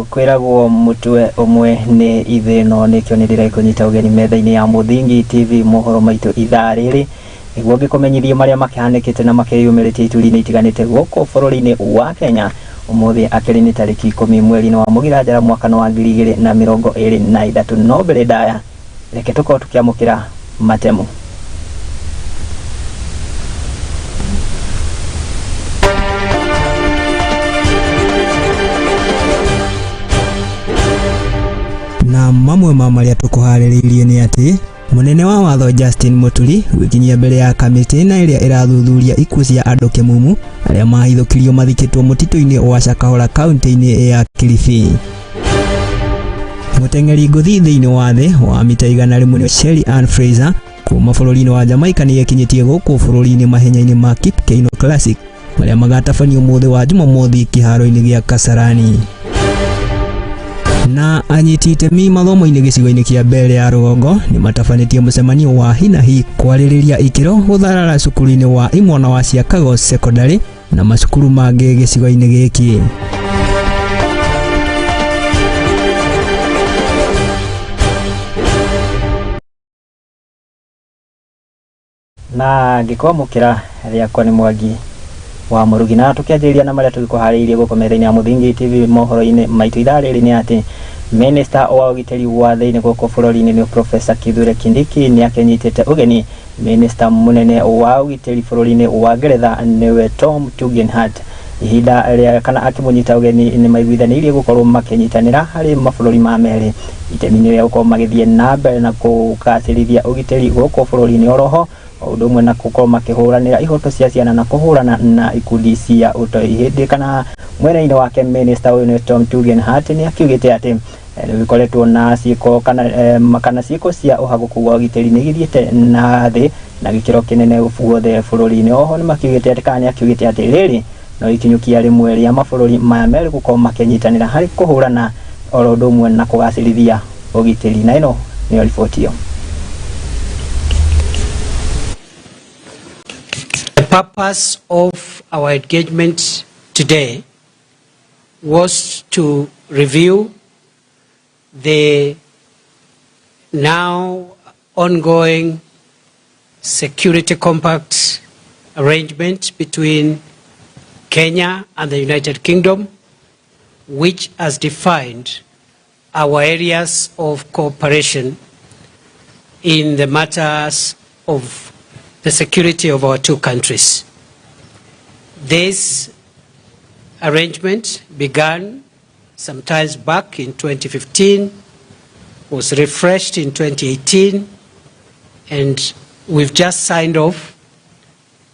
kwiragwo mutwe umwe ni ithino nikyo ndireka kunyita ugeni metha-ini ya Muthingi TV mohoro maitu ithaa riri niguo ngikumenyithie maria makihanikite na makiyumiritie ituri-ini itiganite guku bururi-ini wa Kenya umuthi akiri ni tariki 10 mweri wa Mugiranjara mwaka wa 2023 no mbere ndaya reke tuko tukiamukira matemu. Na mamwe maria tukuhaririirie ni ati munene wa watho Justin Muturi wikinyia mbere ya kamiti na iria irathuthuria ikuũ cia andu kimumu aria mahithũkirio mathikitwo mutito-ini wa Shakahola kaunti-ini ya Kilifi. Muteng'eri nguthi thiini wa thi wa mita 100 Shelly Ann Fraser kuma bururi-ini wa Jamaica ni yakinyitie guku bururi-ini mahenya-ini ma Kipkeino Classic maria magatabanio umuthi wa Jumamothi kiharo-ini gia Kasarani. Na anyiti itemi mathomo-ini gicigo-ini kia mbere ya Rugongo ni matabanĩtie mũcemanio wa hinahi kwarĩrĩria ikiro gũtharara cukuru-ini wa Imwe na wa Ciakago Secondary na macukuru mangĩ gicigo-ini gĩkĩ. Na ngikwamukira riakwa ni Mwangi wa Murugi na tukianjiria na maria tugikuharĩirie guku metha-ini ya Muthingi TV mohoro-ini maitu ithaa riri ni ati Minister wa ugiteri wa thiini guku bururi-ini ni Professor Kithure Kindiki ni akenyitite ugeni Minister munene wa ugiteri bururi-ini wa Ngeretha niwe Tom Tugendhat ihinda ria kana akimunyita ugeni ni maiguithanirie gukorwo makenyitanira hari mabũrũri ma meri itemi-ini ria gukorwo magithie na mbere na kugacĩrithia ugiteri guku bururi-ini oroho undu umwe na gukorwo makihuranira ihoto cia ciana na kuhurana na ikundi cia utoi. Hindi kana mwena-ini wake Minister uyu Tom Tugendhat ni akiugite ati nikoretwo na ciiko kana ciiko cia uhaguku wa ugiteri ni githiete na thi na gikiro kinene guothe bururi-ini. Oho ni makiugite ati kana akiugite ati riri no ikinyukia rimwe ria mabũrũri ma meri gukorwo makenyitanira hari kuhurana oro undu umwe na kugacĩrithia ugiteri. Na ino ni riboti yo. The purpose of our engagement today was to review the now ongoing security compact arrangement between Kenya and the United Kingdom, which has defined our areas of cooperation in the matters of the security of our two countries. This arrangement began some time back in 2015, was refreshed in 2018, and we've just signed off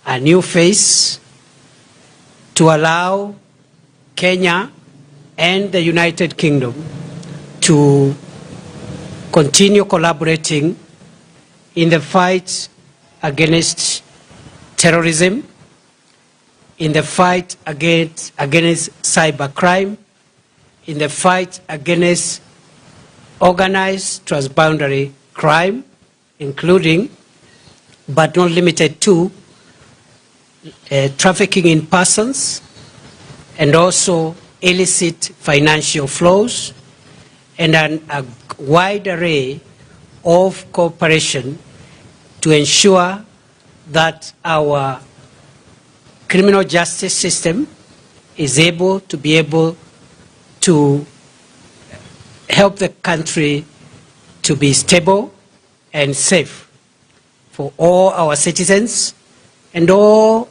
a new phase to allow Kenya and the United Kingdom to continue collaborating in the fight against terrorism, in the fight against cybercrime, in the fight against organized transboundary crime, including, but not limited to, trafficking in persons, and also illicit financial flows, and a wide array of cooperation to ensure that our criminal justice system is able to help the country to be stable and safe for all our citizens and all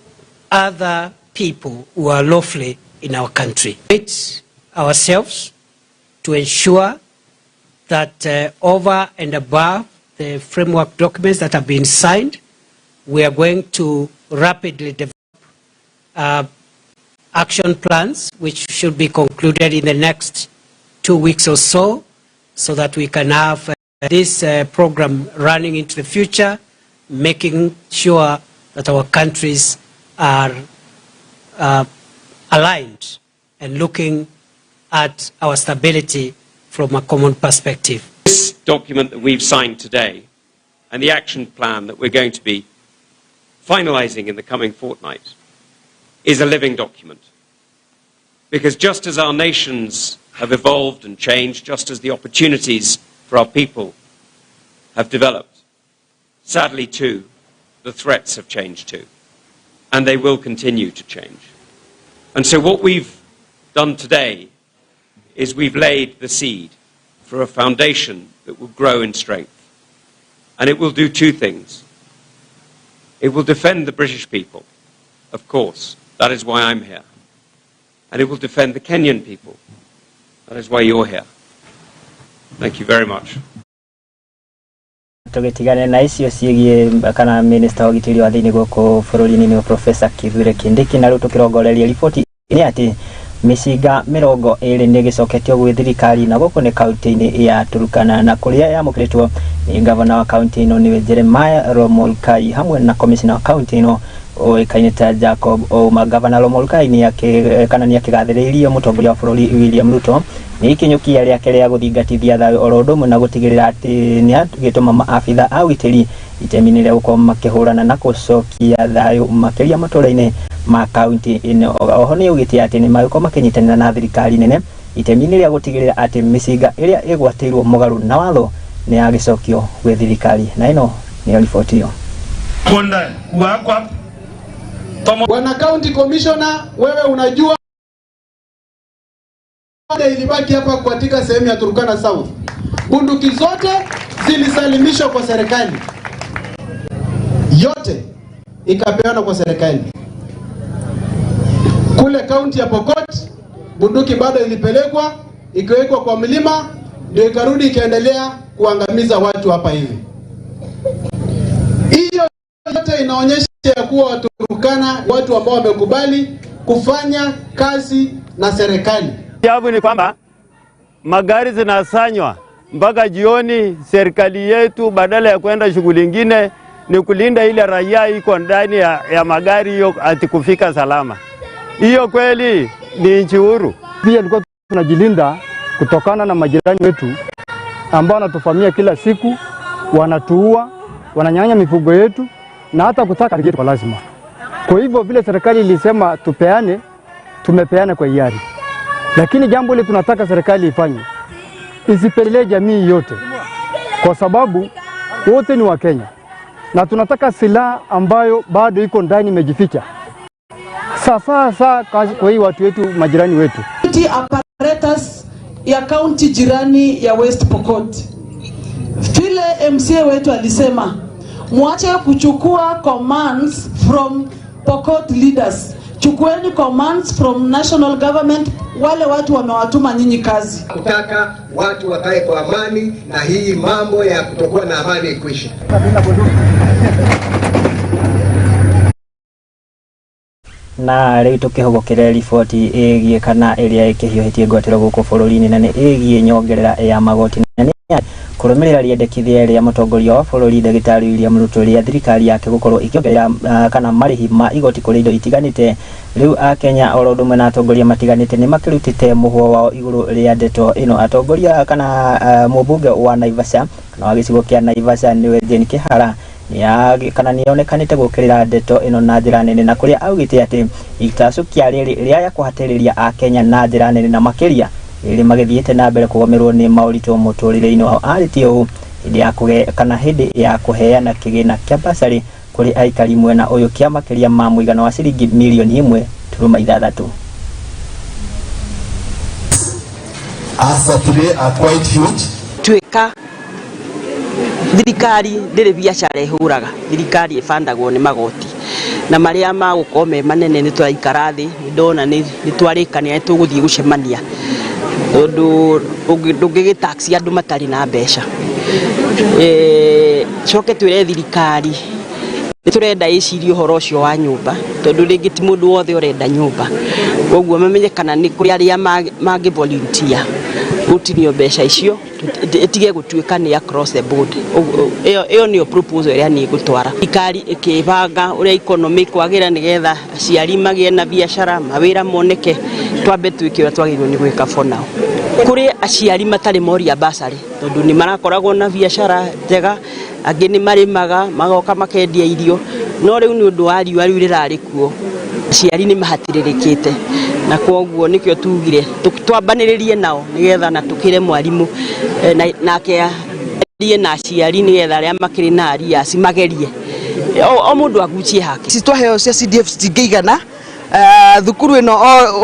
other people who are lawfully in our country. It's ourselves to ensure that over and above the framework documents that have been signed, we are going to rapidly develop action plans which should be concluded in the next 2 weeks or so that we can have this program running into the future, making sure that our countries are aligned and looking at our stability from a common perspective. This document that we've signed today and the action plan that we're going to be finalizing in the coming fortnight is a living document. Because just as our nations have evolved and changed just as the opportunities for our people have developed. Sadly, too, the threats have changed too, and they will continue to change. And so what we've done today is we've laid the seed for a foundation that will grow in strength. And it will do two things. It will defend the British people, of course. That is why I'm here. And it will defend the Kenyan people. That is why you're here. Thank you very much. Tugetigane na icio ciĩgie kana minister wa gitiri wa thĩinĩ gũkũ bũrũri-inĩ nĩ Professor Kithure Kindiki, na rĩu tũkĩrongoreria riboti nĩ atĩ mĩcinga 20 nĩ gĩcoketio gwĩ thirikari na gũkũ nĩ kaunti-inĩ ya Turkana, na kũrĩa yamũkĩrĩtwo nĩ gavana wa kaunti ĩno nĩwe Jeremiah Romolkai hamwe na commissioner wa kaunti ĩno oĩkaine ta Jacob Ouma. Gavana Romolkai nĩ akĩgathĩrĩirie mũtongoria wa bũrũri William Ruto nĩ ikinyũkia rĩake rĩa gũthingatithia thayũ oro ũndũ ũmwe na gũtigĩrĩra atĩ nĩ agĩtũma maabitha a ũgitĩri itemi-inĩ rĩa gũkorwo makĩhũrana na gũcokia thayũ makĩria matũũra-inĩ ma kaunti ĩno. Oho nĩ augĩte atĩ nĩ magĩkorwo makĩnyitanĩra na thirikari nene itemi-inĩ rĩa gũtigĩrĩra atĩ mĩcinga ĩrĩa ĩgwatĩirwo mũgarũ na watho nĩ yagĩcokio gwĩ thirikari. Na ĩno nĩyo riboti ĩyo. Bwana County Commissioner, wewe unajua ilibaki hapa katika sehemu ya Turkana South. Bunduki zote zilisalimishwa kwa serikali. Yote ikapeana kwa serikali. Kule kaunti ya Pokot bunduki bado ilipelekwa ikawekwa kwa mlima ndio ikarudi ikaendelea kuangamiza watu hapa hivi. Hiyo yote inaonyesha kuwa Waturkana watu ambao wamekubali kufanya kazi na serikali. Sababu ni kwamba magari zinasanywa mpaka jioni. Serikali yetu badala ya kwenda shughuli nyingine ni kulinda ile raia iko ndani ya magari hiyo ati kufika salama. Hiyo kweli ni nchi huru. Pia tulikuwa tunajilinda kutokana na majirani wetu ambao wanatufamia kila siku, wanatuua, wananyang'anya mifugo yetu na hata kutaka yetu kwa lazima. Kwa hivyo vile serikali ilisema tupeane, tumepeana kwa hiari. Lakini jambo ile tunataka serikali ifanye, isipendelee jamii yote, kwa sababu wote ni wa Kenya na tunataka silaha ambayo bado iko ndani imejificha. Sasa kwa hii watu wetu, majirani wetu. Apparatus ya county jirani ya West Pokot. Vile MCA wetu alisema, muache kuchukua commands from Pokot leaders. Chukueni commands from national government, wale watu wamewatuma nyinyi kazi. Kutaka watu wakae kwa amani na hii mambo ya kutokuwa na amani ikwishe. Na rĩu tũkĩhũgũkĩra riboti ĩgiĩ kana ĩrĩa ĩkĩhiũhĩtie ngwatanĩro gũkũ bũrũri-inĩ na nĩ ĩgiĩ nyongerera ya magoti na nĩ kũrũmĩrĩra rĩendekithia rĩa mũtongoria wa bũrũri Ndagĩtarĩ William Ruto rĩa thirikari yake gũkorwo ĩkĩongerera kana marĩhi ma igoti kũrĩ indo itiganĩte. Rĩu Akenya oro ũndũ ũmwe na atongoria matiganĩte nĩ makĩrutĩte mũhũa wao igũrũ rĩa ndeto ĩno. Atongoria kana mũmbunge wa Naivasha kana wa gĩcigo kĩa Naivasha nĩwe Jane Kĩhara kana nĩonekanĩte gũkĩrĩra ndeto ĩno na njĩra nene, na kũrĩa augĩte atĩ itacukia rĩrĩa kũhatĩrĩria Akenya na njĩra nene na makĩria rĩrĩ magĩthiĩte na mbere kũgomerwo nĩ maũritũ mũtũrĩre-inĩ wao. Arĩtie ũũ hĩndĩ ya kũheana kĩgĩna kĩa basarĩ kũrĩ aikari mwena ũyũ kĩa makĩria ma mũigana wa ciringi mirioni 1.6. Twĩka thirikari ndĩrĩ biacara ĩhũraga, thirikari ĩbandagwo nĩ magoti na marĩa magũkorwo me manene nĩ tũraikara thĩ ndona nĩ twarĩkania tũgũthiĩ gũcemania tondũ ndũngĩgĩtaxi andũ matarĩ na mbeca. Coke twĩre thirikari nĩ tũrenda ĩcirie ũhoro ũcio wa nyũmba tondũ rĩngĩ ti mũndũ wothe ũrenda nyũmba, koguo mamenyekana nĩ kũrĩ arĩa mangĩ volunteer gũtinio mbeca icio itige gũtuĩka nĩ across the board. Ĩyo nĩyo proposal ĩrĩa niĩ ngũtwara. Thirikari ĩkĩbanga ũrĩa economy kwagĩra nĩgetha aciari magĩe na biacara, mawĩra moneke, twambe twĩke ũrĩa twagĩrĩirwo nĩ gwĩka for now. Kũrĩ aciari matarĩ moria basarĩ tondũ nĩ marakoragwo na biacara njega, angĩ nĩ marĩmaga magoka makendia irio, no rĩu nĩ ũndũ wa riũa rĩu rĩrarĩ kuo aciari nĩ mahatĩrĩrĩkĩte. na koguo nikyo tugire twambaniririe nao nigetha na tukire mwarimu nake arie na aciari nigetha aria makiri na aria magerie o mundu agucie hake citwaheo cia CDF citingĩigana. Thukuru ino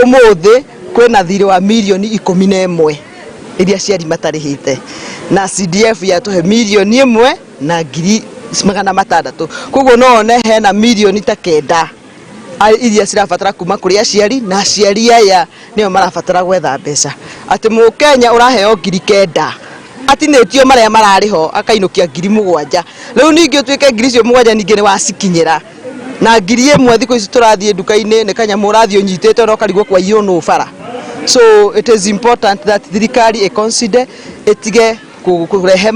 umuthi kwina thirĩ wa milioni 11 iria aciari matarĩhĩte, na CDF yatuhe milioni 1 na ngiri 600. Koguo no one hena milioni ta 9 iria cirabatara kuma kuri aciari, na aciari aya nio marabatara gwetha mbeca. Ati Mukenya uraheo ngiri 9 atinĩtio maria marariho akainukia ngiri 7. Riu ningi utwike ngiri cio 7 ningi ni wacikinyira na ngiri 1 thikũ ici turathie nduka-inĩ ni kanyamũ ũrathio nyitĩte no karigwo kwa iyo no bara. So it is important that thirikari consider etige kurehe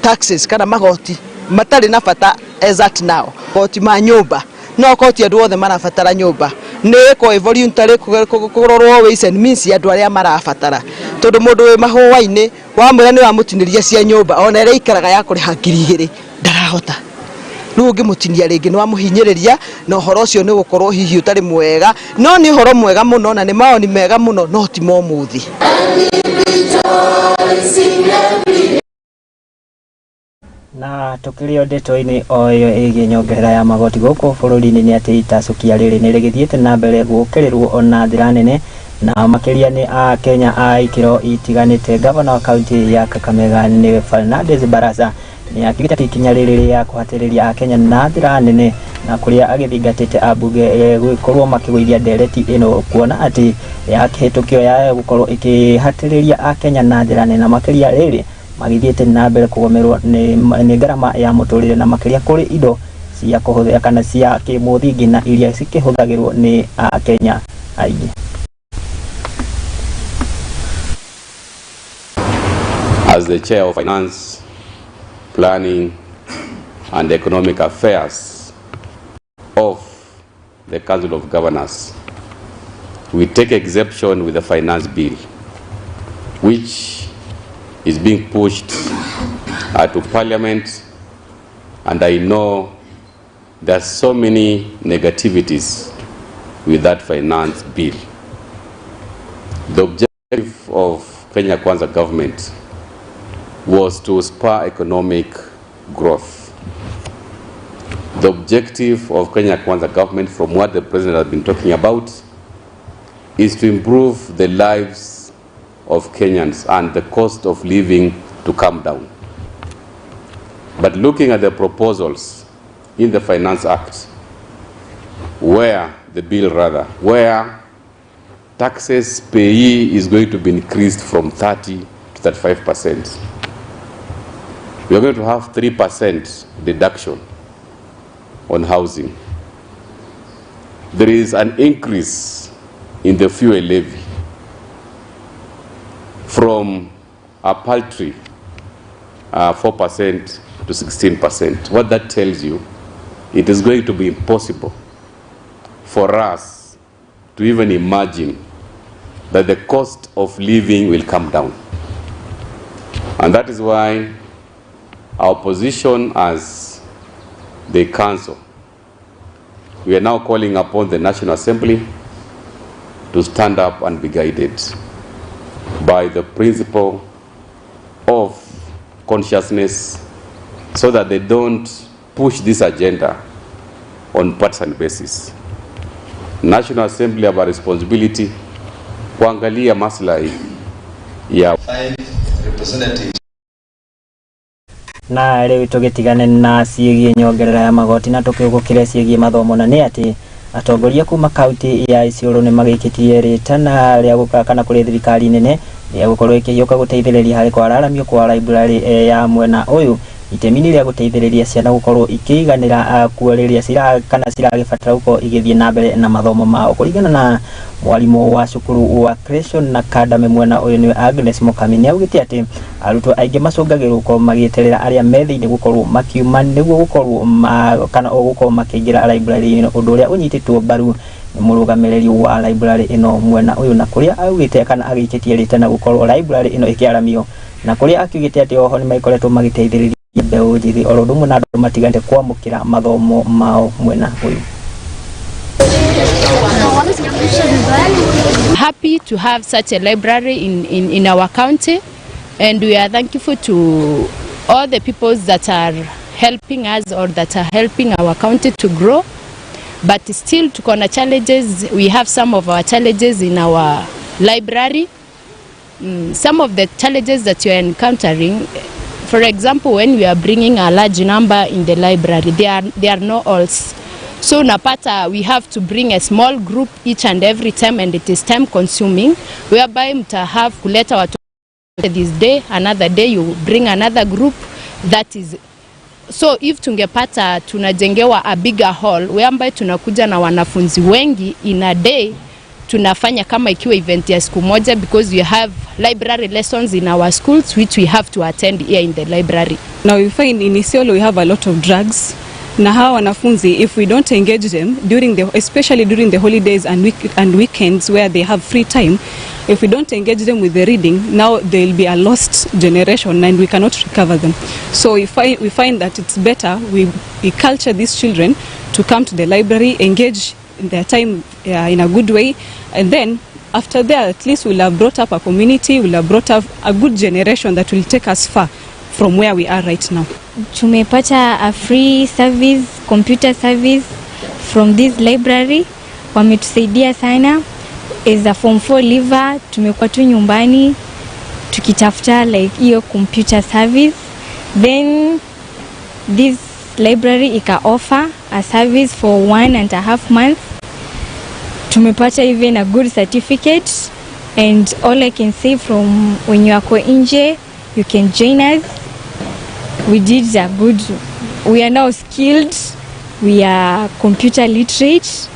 taxes kana magoti matari na bata exact now. Magoti ma nyumba no koti andu othe marabatara nyumba ni ko voluntary kugororwo ways and means andu aria marabatara, tondu mundu we mahuwa-ini wamwira ni wamutiniria cia nyumba ona ire ikaraga ya kuriha ngiri 2 ndarahota. Riu ngimutinia ringi ni wamuhinyiriria na uhoro ucio ni gukorwo hihi utari mwega, no ni uhoro mwega muno na ni maoni mega muno, no ti momuthi. Na tukirio ndeto-ini oyo igie nyongerera ya magoti guku bururi-ini ni ati itacukia riri ni rigithiete na mbere gukirirwo ona njira nene, na makiria ni a Kenya a ikiro itiganite. Gavana wa kaunti ya Kakamega ni Fernandez Barasa ni akigita ikinya riri ya kuhatiriria a Kenya na njira nene, na kuria agithingatite abunge gukorwo makigwithia ndereti ino kuona ati yakihitukio ya gukorwo ikihatiriria a Kenya na njira nene, na makiria riri magithiete na mbere kugomerwo ni garama ya muturire na makiria kuri indo cia kuhuthia kana cia kimuthingi na iria cikihuthagirwo ni a Kenya aingi. As the Chair of Finance, Planning and Economic Affairs of the Council of Governors, we take exception with the finance bill, which is being pushed to Parliament, and I know there's so many negativities with that finance bill. The objective of Kenya Kwanza government was to spur economic growth. The objective of Kenya Kwanza government, from what the President has been talking about, is to improve the lives of Kenyans and the cost of living to come down. But looking at the proposals in the Finance Act, where taxes payee is going to be increased from 30 to 35%. We are going to have 3% deduction on housing. There is an increase in the fuel levy from a paltry 4% to 16%. What that tells you, it is going to be impossible for us to even imagine that the cost of living will come down. And that is why our position as the Council, we are now calling upon the National Assembly to stand up and be guided by the principle of consciousness, so that they don't push this agenda on partisan basis. National Assembly have a responsibility kuangalia maslahi ya 5 representatives. Na riu tugitigane na ciĩgie nyongerera ya magoti na tukigukire ciĩgie mathomo, na ni ati atongoria kuma kaunti ya Isiolo ni magikitie ritana ria gukakana kuri thirikari nene ya gukorwo ikiyoka guteithĩrĩria hari kwararamio kwa library ya mwena uyu itemi ria guteithĩrĩria ciana gukorwo ikiiganira kuoreria ciragibatara gukorwo igithie na mbere na mathomo mao. Kuringana na mwarimu wa cukuru wa Creation na Kadame mwena uyu ni Agnes Mukami ni augite ati arutwo aingi macungagirwo gukorwo magieterera aria methiini gukorwo makiuma niguo gukorwo kana gukorwo makiingira library ino, undu uria unyititwo mbaru ni murugamiriri wa library ino mwena uyu, na kuria augite kana agikitie ritana gukorwo library ino ikiaramio, na kuria akiugite ati oho ni maikoretwo magiteithĩrĩria mbeu njithi oro ndumu na andu matiganite kwamukira mathomo mao mwena uyu. Happy to have such a library in our county, and we are thankful to all the people that are helping us or that are helping our county to grow. But still tuko na challenges. We have some of our challenges in our library. Some of the challenges that you are encountering, for example, when we are bringing a large number in the library, there are no alls. So napata we have to bring a small group each and every time, and it is time consuming, whereby mta have kuleta watu this day, another day you bring another group. That is so if tungepata tunajengewa a bigger hall whereby tunakuja na wanafunzi wengi in a day, tunafanya kama ikiwa event ya siku moja, because we have library lessons in our schools which we have to attend here in the library. Now we find in Isiolo we have a lot of drugs. Na hawa wanafunzi, if we don't engage them especially during the holidays and weekends where they have free time, if we don't engage them with the reading, now they'll be a lost generation and we cannot recover them. So we find that it's better we culture these children to come to the library, engage in their time in a good way, and then after that at least we'll have brought up a community, we'll have brought up a good generation that will take us far from where we are right now. Tumepata a free service, computer service from this library. Wametusaidia sana. As a form 4 leaver, tumekuwa tu nyumbani tukitafuta like hiyo computer service. Then this library ika offer a service for 1.5 months. Tumepata even a good certificate, and all I can say from when you are nje, you can join us. We did a good, we are now skilled, we are computer literate.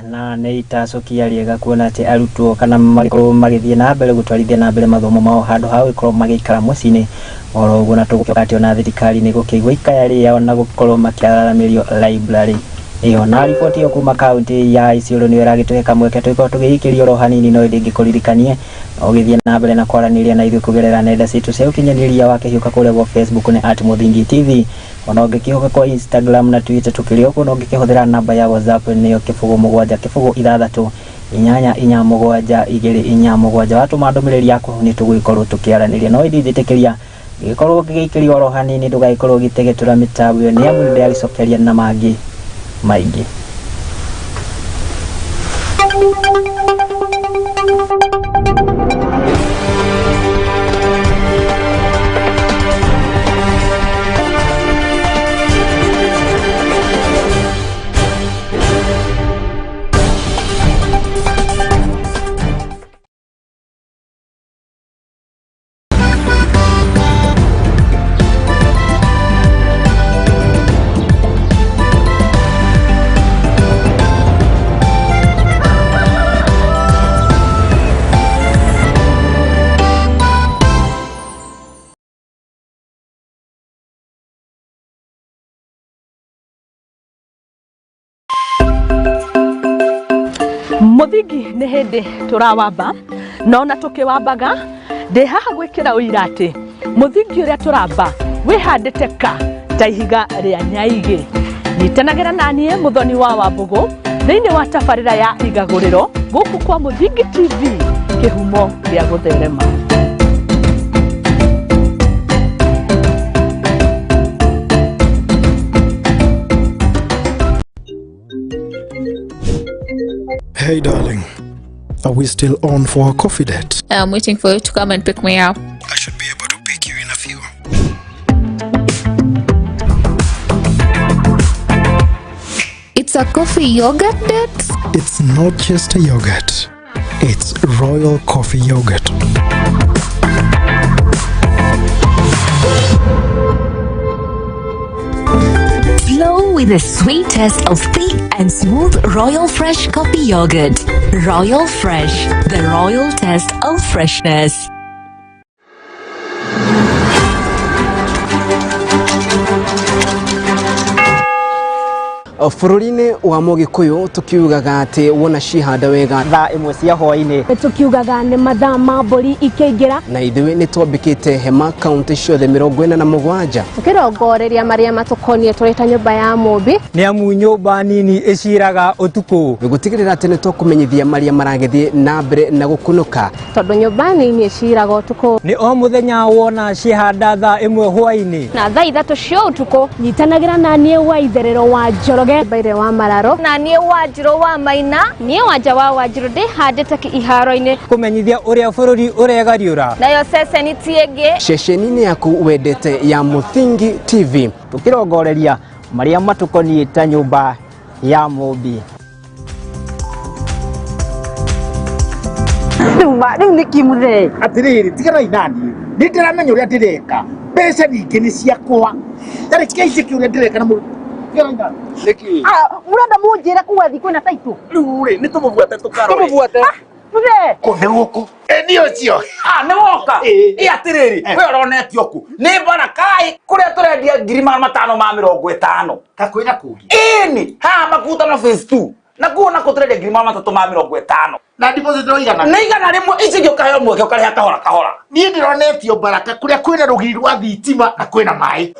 Na nĩitacokia rĩega kuona atĩ arutwo kana magĩkorwo magĩthiĩ na mbere gũtwarithia na mbere mathomo mao handũ ha gũkorwo magĩikara mũciĩ-inĩ. Oro ũguo na tũgũkĩoka atĩ ona thirikari nĩ gũkĩigua ikaya rĩao na gũkorwo makĩararamĩrio library iyo. Na riboti yo kuma kaunti ya Isiolo nĩ ĩragĩtũhe kamweke tũgĩkorwo tũgĩikĩrio oro hanini no ndĩngĩkũririkanie ũgĩthiĩ na mbere na kwaranĩria na ithuĩ kũgerera nenda citũ cia ũkinyanĩria wa kĩhiũka kũrĩa gwa Facebook nĩ @Muthingi TV, ona ũngĩkĩhũka kwa Instagram na Twitter tũkĩrĩ okuo, na ũngĩkĩhũthĩra namba ya WhatsApp nĩyo *7 8 4 7 2 watũma ndũmĩrĩri yaku nĩ tũgũgĩkorwo tũkĩaranĩria. No ndĩthĩtĩkĩria gĩkorwo gĩgĩikĩrio oro hanini, ndũgagĩkorwo gĩtegetura mĩtambo ĩyo nĩ amu ndĩragĩcokeria na mangĩ maingĩ. Muthigi nĩ hĩndĩ tũrawamba, no na tũkĩwambaga ndĩ haha gwĩkĩra ũira atĩ mũthingi ũrĩa tũramba wĩhandĩte ta ihiga rĩa nyaigĩ. Nyitanagĩra naniĩ Mũthoni wa Wambũgũ thĩinĩ wa tabarĩra ya igagũrĩro gũkũ kwa Muthingi TV, kĩhumo gĩa gũtherema. Hey darling, are we still on for our coffee date? I'm waiting for you to come and pick me up. I should be able to pick you in a few. It's a coffee yogurt date? It's not just a yogurt, it's royal coffee yogurt. Flow with the sweet taste of thick and smooth Royal Fresh coffee yogurt. Royal Fresh, the royal taste of freshness. Bururi-ini wa Mugikuyu tukiugaga ati wona cihanda wega thaa imwe cia hwaini tukiugaga ni mathaa ma mburi ikiingira na ithuĩ nĩ twambĩkĩte hema kaunti ciothe 47 tukirongoreria maria matukonie turita nyumba ya mumbi ni amu nyumba nini iciraga utuku gutigirira ati nĩ tũkũmenyithia maria maragithie na mbere na gũkunũka tondu nyumba nini iciraga utuku ni o muthenya wona cihanda thaa imwe hwaini na thaa 3 cia utuku nyitanagira na nie wa itherero wa Njoroge Baire wa Mararo na nie wa Njiro wa Maina nie wa Njawa wa Njiro ndihandite iharo-ini kumenyithia uria bururi uregariura nayo ceceni tienge ceceni-ini yaku wendete ya Muthingi TV tukirongoreria maria matukonie ta nyumba ya mumbi Riu ni kimuthe atiriri tigana inani ndiramenya uria ndireka mbeca nyingi ni ciakwa tari kĩici uria ndireka na murenda munjira kuwa thiku na taitu riu ri ni tumubuate tukarore muthe kone guku ni ucio ni woka atiriri we uronetio ku ni barakai kuria turendia 550 kakwira kugi ni ha makuta na phase 2 na kuona ko turendia 350 na deposit roigana ni igana rimwe ici gyo kaheo mweke ukareha kahora ni ndironetio baraka kuria kwina rugiri rwa thitima na kwina mai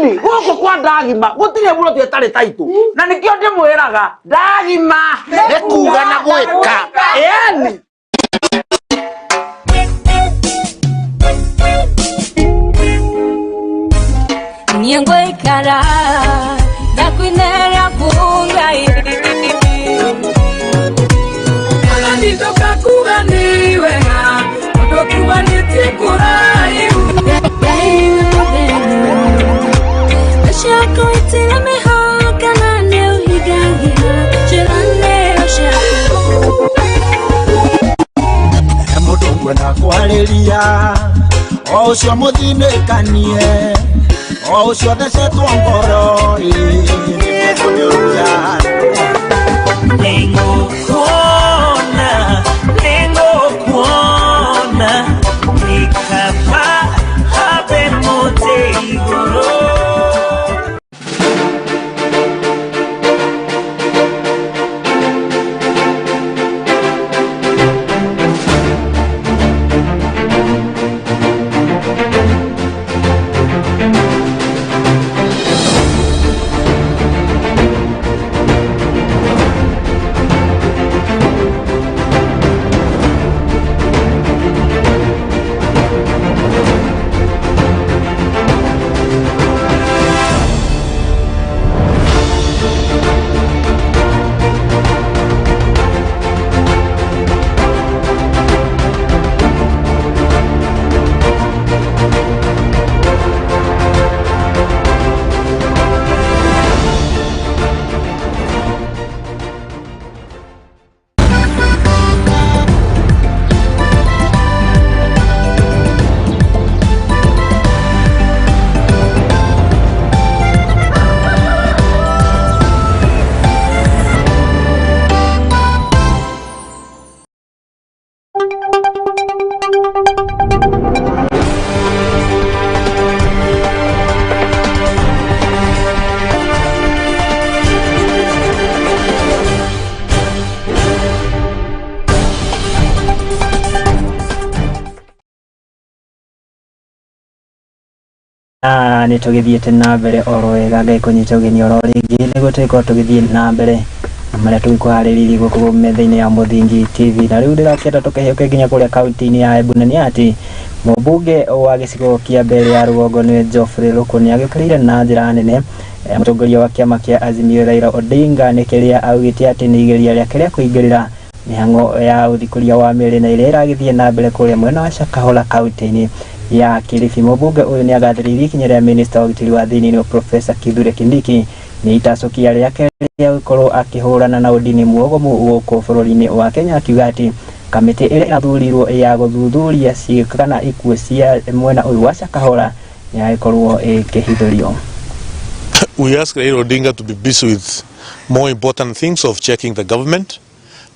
ni guko kwa ndagima gutire buro tietari taitu na nikio ndimwiraga ndagima nikuga na gwika ni niengo ikara ndakwinera kungai ala nitoka kuga ni wega ndokuba nitikurai shako itile mehoka na leo higagira jirane shako mudungwe na kwariria o ucio muthinekanie o ucio ndecetwo ngoro ningukuona nikaba habe mote igoro. ni tugithiete na mbere oro wega ngai kunyita ugeni oro ringi nigo twiko tugithie na mbere maria twikuhariririe guku metha-ini ya Muthingi TV na riu ndirakenda tukehoke nginya kuria kaunti-ini ya Embu na ni ati mubunge wa gicigo kia mbere ya Rugongo ni Geoffrey Rukuni agiukarire na njira nene mutongoria wa kiama kia Azimio Raila Odinga ni kiria augite ati ni igeria riake ria kuingirira mihango ya uthikuria wa mĩrĩ na iria iragithie na mbere kuria mwena wa Shakahola kaunti-ini ya Kilifi. Mubunge uyu ni agathĩrĩirie ikinya rĩa minista wa ũgitĩri wa thĩinĩ ni Professor Kithure Kindiki ni itacokia rĩake rĩa gũkorwo akĩhũrana na ũndini muogomu gũkũ bũrũri-inĩ wa Kenya, akiuga atĩ kamĩtĩ ĩrĩa ĩrathurirwo ya gũthuthuria ciĩko kana ikuũ cia mwena ũyũ wa Shakahola ni yagĩkorwo ĩkĩhithũrio. We ask Raila Odinga to be busy with more important things of checking the government,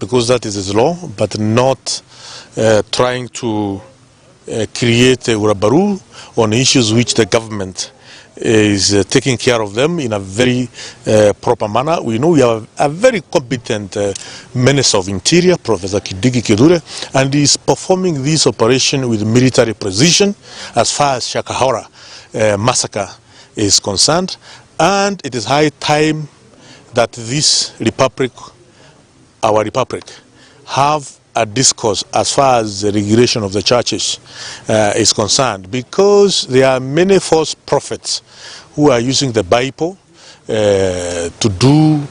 because that is his law, but not trying to create a urabaru on issues which the government is taking care of them in a very proper manner. We know we have a very competent Minister of Interior, Professor Kindiki Kithure, and he is performing this operation with military precision as far as Shakahola massacre is concerned. And it is high time that this republic, our republic, have a discourse as far as the regulation of the churches is concerned, because there are many false prophets who are using the Bible to do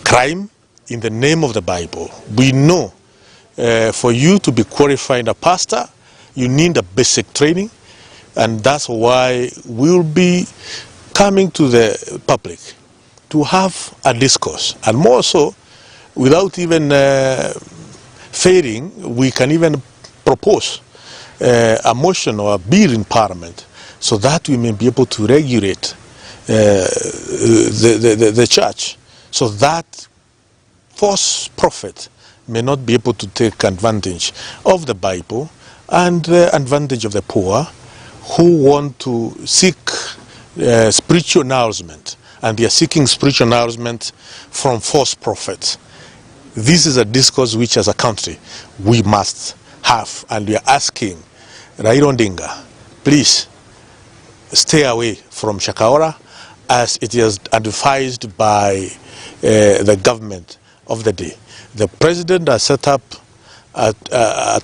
crime in the name of the Bible. We know for you to be qualified a pastor, you need a basic training, and that's why we'll be coming to the public to have a discourse, and more so, without even failing, we can even propose a motion or a bill in Parliament so that we may be able to regulate the church, so that false prophet may not be able to take advantage of the Bible and advantage of the poor who want to seek spiritual nourishment, and they are seeking spiritual nourishment from false prophets. This is a discourse which, as a country, we must have, and we are asking Raila Odinga, please stay away from Shakahola, as it is advised by the government of the day. The president has set up a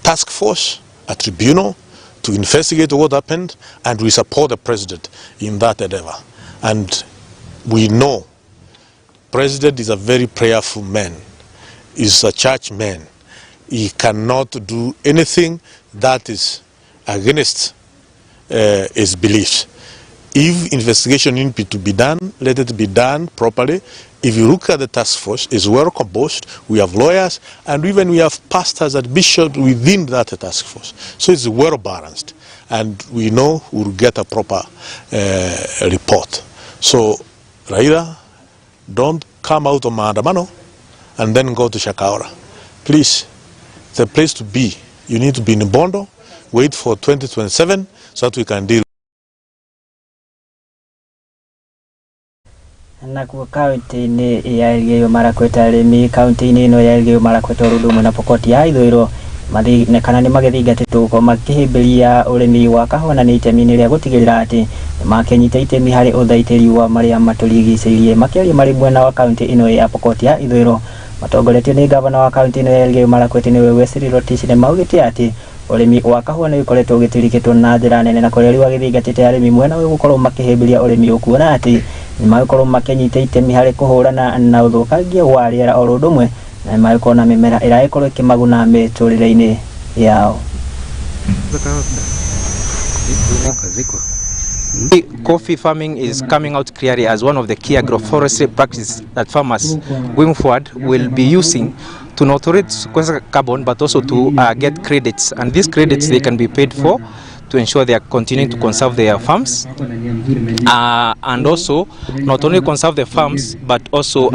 task force, a tribunal, to investigate what happened, and we support the president in that endeavor. And we know president is a very prayerful man. He's a church man. He cannot do anything that is against his beliefs. If investigation needs to be done, let it be done properly. If you look at the task force, it's well composed. We have lawyers, and even we have pastors and bishops within that task force. So it's well balanced, and we know we'll get a proper report. So, Raila, don't come out of maandamano and then go to Shakahola. Please, the place to be. You need to be in Bondo, wait for 2027 so that we can deal. Na kwa kaunti-inĩ ya Elgeyo Marakwet, arĩmi kaunti-inĩ ĩno ya Elgeyo Marakwet ũndũ ũmwe na Pokot ya ithũĩro kana nĩ magĩthingatĩtwo gũkorwo makĩhĩmbĩria ũrĩmi wa kahũa, na nĩ itemi-inĩ rĩa gũtigĩrĩra atĩ makĩnyita itemi harĩ ũthaitĩri wa marĩa matũrigicĩirie. Makĩaria marĩ mwena wa kaunti ĩno ya Pokot ya ithũĩro, matongoretio nĩ gavana wa kaunti ĩno ya Elgeyo Marakwet nĩwe Wesley Rotich, maugĩte atĩ ũrĩmi wa kahũa nĩ ũkoretwo ũgĩtirikĩtwo na njĩra nene, na kũrĩa rĩu agĩthingatĩte arĩmi mwena ũyũ gũkorwo makĩhĩmbĩria ũrĩmi ũkuona atĩ nĩ magũkorwo makĩnyita itemi harĩ kũhũrana na ũthũkangia wa rĩera oro ũndũ ũmwe na nĩ magũkorwo na mĩmera ĩragĩkorwo ĩkĩmaguna mĩtũrĩre-inĩ yao. Coffee farming is coming out clearly as one of the key agroforestry practices that farmers going forward will be using to not only sequester carbon but also to get credits, and these credits they can be paid for to ensure they are continuing to conserve their farms and also not only conserve the farms but also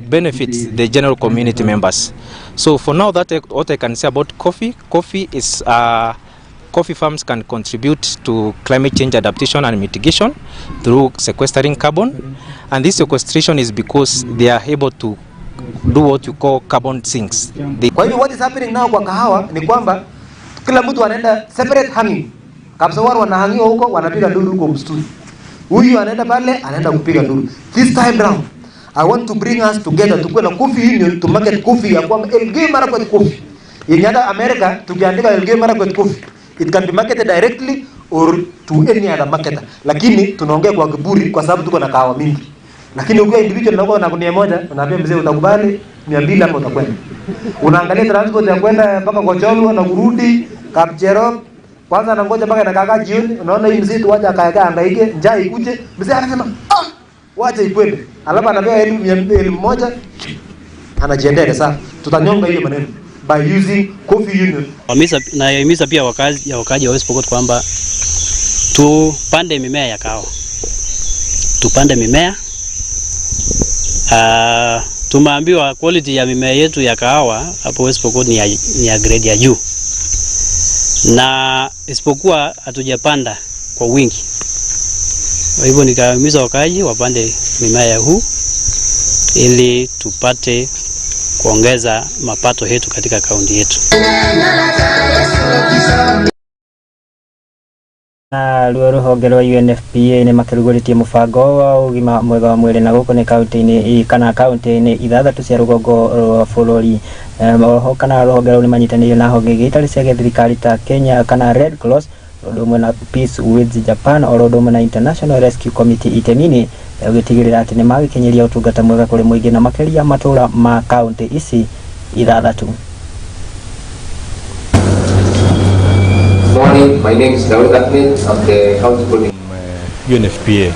benefits the general community members. So for now, that what I can say about coffee is coffee farms can contribute to climate change adaptation and mitigation through sequestering carbon, and this sequestration is because they are able to do what you call carbon sinks. Kwa hivyo what is happening now kwa kahawa ni kwamba kila mtu anaenda separate hanging. Kabisa wao wanahangiwa huko, wanapiga nduru huko msituni. Huyu anaenda pale, anaenda kupiga nduru. This time round, I want to bring us together to kuwa na coffee union to market coffee ya kwamba Elgeyo Marakwet coffee. In other America, tukiandika Elgeyo Marakwet coffee, it can be marketed directly or to any other marketer. Lakini tunaongea kwa kiburi kwa sababu tuko na kahawa mingi. Lakini ukiwa individual unakuwa na gunia moja, unaambia mzee utakubali 200 hapo utakwenda. Unaangalia transport ya kwenda mpaka Kocholo na kurudi Kapchero. Kwanza anangoja mpaka inakaa jioni, unaona hii mzee tu waje akaeka angaike, njaa ikuje. Mzee anasema, wacha ikwende. Alafu anapewa 1,000 anajiendea sasa. Tutanyonga hiyo maneno by using coffee union. Nahimiza pia wakazi wa West Pokot kwamba tupande mimea ya kahawa. Tupande mimea. Tumeambiwa quality ya mimea yetu ya kahawa hapo West Pokot ni ya grade ya juu, na isipokuwa hatujapanda kwa wingi, Kwa hivyo nikahimiza wakaaji wapande mimea huu ili tupate kuongeza mapato yetu katika kaunti yetu. Na ruo ruhonge rwa UNFPA ni makiruguritie mubango wa ugima mwega wa mwiri na guku ni kaunti-ini kana kaunti-ini ithathatu cia rugongo rwa bururi. Oho kana ruhonge rau ni manyitanire na honge itari cia thirikari ta Kenya kana Red Cross, rodumwe na Peace with Japan, rodumwe na International Rescue Committee itemini ugitigirira ati ni magikinyiria utungata mwega kuri muingi na makiria matura ma kaunti ici ithathatu. Morning, my name is David Ahmed. I'm the county coordinator. UNFPA,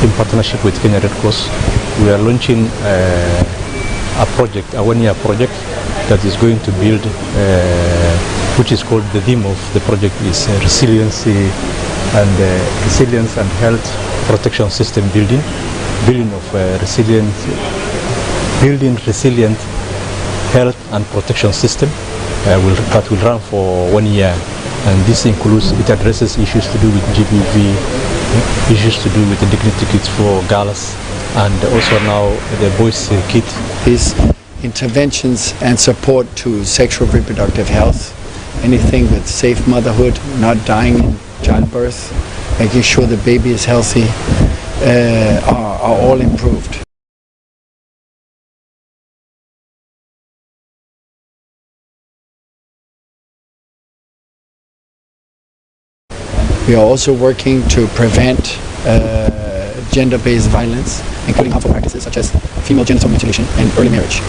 in partnership with Kenya Red Cross, we are launching a project, a one-year project that is going to build, which is called, the theme of the project is resiliency and health protection system building of resilient health and protection system. That will run for 1 year, and this includes, it addresses issues to do with GBV, issues to do with the dignity kits for girls, and also now the boys kit. Is interventions and support to sexual reproductive health, anything with safe motherhood, not dying in childbirth, making sure the baby is healthy, are all improved. We are also working to prevent gender-based violence, including harmful practices such as female genital mutilation and early marriage.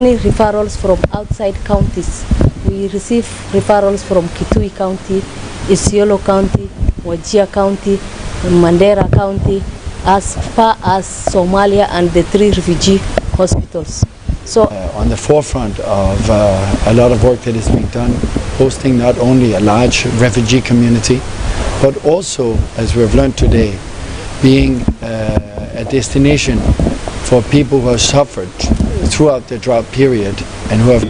Referrals from outside counties. We receive referrals from Kitui County, Isiolo County, Wajir County, Mandera County, as far as Somalia and the 3 refugee hospitals. So on the forefront of a lot of work that is being done, hosting not only a large refugee community, but also, as we have learned today, being a destination for people who have suffered throughout the drought period and who have...